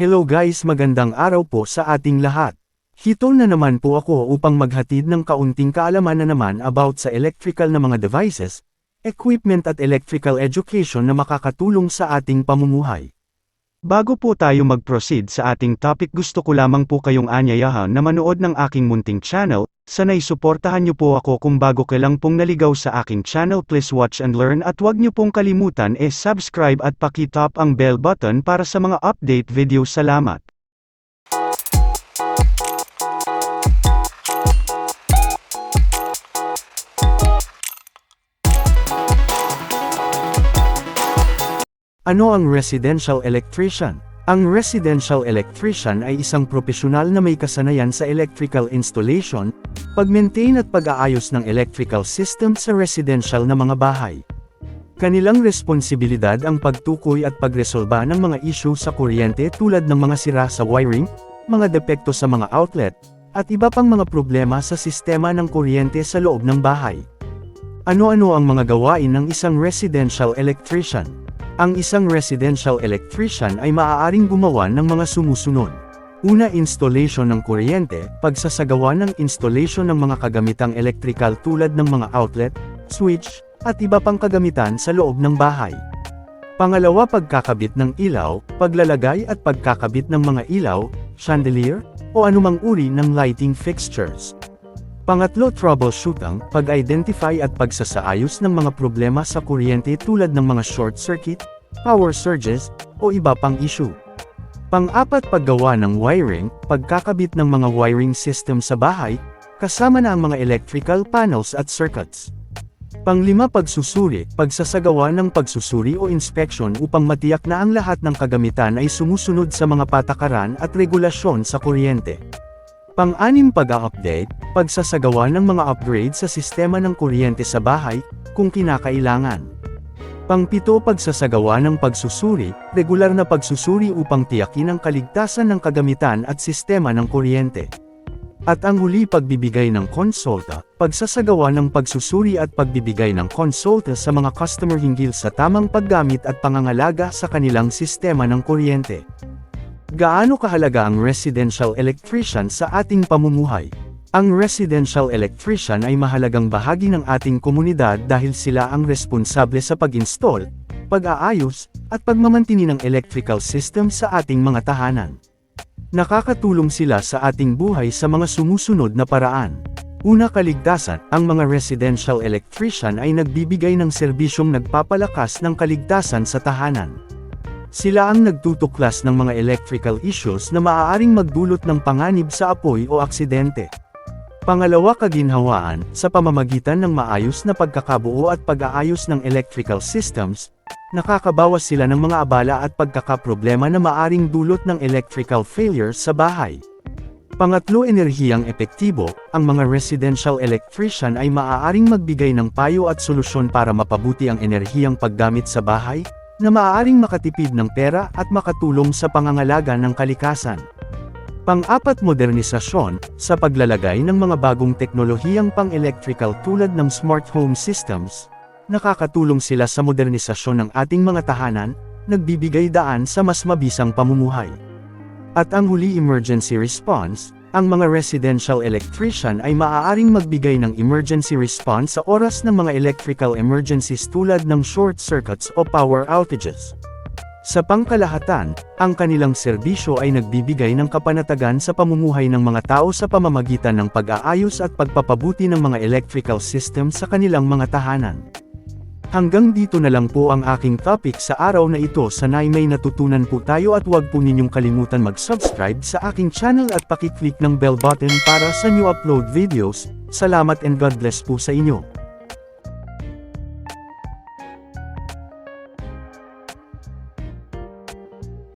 Hello guys, magandang araw po sa ating lahat. Hito na naman po ako upang maghatid ng kaunting kaalaman na naman about sa electrical na mga devices, equipment at electrical education na makakatulong sa ating pamumuhay. Bago po tayo mag-proceed sa ating topic, gusto ko lamang po kayong anyayahan na manood ng aking munting channel. Sana'y suportahan niyo po ako kung bago ka lang pong naligaw sa aking channel, please watch and learn at huwag niyo pong kalimutan subscribe at paki-tap ang bell button para sa mga update video. Salamat. Ano ang residential electrician? Ang residential electrician ay isang profesional na may kasanayan sa electrical installation, pag-maintain at pag-aayos ng electrical system sa residential na mga bahay. Kanilang responsibilidad ang pagtukoy at pagresolba ng mga issue sa kuryente tulad ng mga sira sa wiring, mga depekto sa mga outlet, at iba pang mga problema sa sistema ng kuryente sa loob ng bahay. Ano-ano ang mga gawain ng isang residential electrician? Ang isang residential electrician ay maaaring gumawa ng mga sumusunod. Una, installation ng kuryente, pagsasagawa ng installation ng mga kagamitang electrical tulad ng mga outlet, switch, at iba pang kagamitan sa loob ng bahay. Pangalawa, pagkakabit ng ilaw, paglalagay at pagkakabit ng mga ilaw, chandelier, o anumang uri ng lighting fixtures. Pangatlo, troubleshooting, pag-identify at pagsasaayos ng mga problema sa kuryente tulad ng mga short circuit, power surges, o iba pang issue. Pang-apat, paggawa ng wiring, pagkakabit ng mga wiring system sa bahay, kasama na ang mga electrical panels at circuits. Pang-lima, pagsusuri, pagsasagawa ng pagsusuri o inspection upang matiyak na ang lahat ng kagamitan ay sumusunod sa mga patakaran at regulasyon sa kuryente. Pang-anim, pag-update, pagsasagawa ng mga upgrade sa sistema ng kuryente sa bahay, kung kinakailangan. Pang-pito, pagsasagawa ng pagsusuri, regular na pagsusuri upang tiyakin ang kaligtasan ng kagamitan at sistema ng kuryente. At ang huli, pagbibigay ng konsulta, pagsasagawa ng pagsusuri at pagbibigay ng konsulta sa mga customer hinggil sa tamang paggamit at pangangalaga sa kanilang sistema ng kuryente. Gaano kahalaga ang residential electrician sa ating pamumuhay? Ang residential electrician ay mahalagang bahagi ng ating komunidad dahil sila ang responsable sa pag-install, pag-aayos, at pagmamantini ng electrical system sa ating mga tahanan. Nakakatulong sila sa ating buhay sa mga sumusunod na paraan. Una, kaligtasan. Ang mga residential electrician ay nagbibigay ng serbisyong nagpapalakas ng kaligtasan sa tahanan. Sila ang nagtutuklas ng mga electrical issues na maaaring magdulot ng panganib sa apoy o aksidente. Pangalawa, kaginhawaan. Sa pamamagitan ng maayos na pagkakabuo at pag-aayos ng electrical systems, nakakabawas sila ng mga abala at pagkakaproblema na maaaring dulot ng electrical failures sa bahay. Pangatlo, enerhiyang epektibo. Ang mga residential electrician ay maaaring magbigay ng payo at solusyon para mapabuti ang enerhiyang paggamit sa bahay, na maaaring makatipid ng pera at makatulong sa pangangalaga ng kalikasan. Pang-apat, modernisasyon, sa paglalagay ng mga bagong teknolohiyang pang-electrical tulad ng smart home systems, nakakatulong sila sa modernisasyon ng ating mga tahanan, nagbibigay daan sa mas mabisang pamumuhay. At ang huli, emergency response. Ang mga residential electrician ay maaaring magbigay ng emergency response sa oras ng mga electrical emergencies tulad ng short circuits o power outages. Sa pangkalahatan, ang kanilang serbisyo ay nagbibigay ng kapanatagan sa pamumuhay ng mga tao sa pamamagitan ng pag-aayos at pagpapabuti ng mga electrical system sa kanilang mga tahanan. Hanggang dito na lang po ang aking topic sa araw na ito. Sana'y may natutunan po tayo at huwag po ninyong kalimutan mag-subscribe sa aking channel at paki-click ng bell button para sa new upload videos. Salamat and God bless po sa inyo.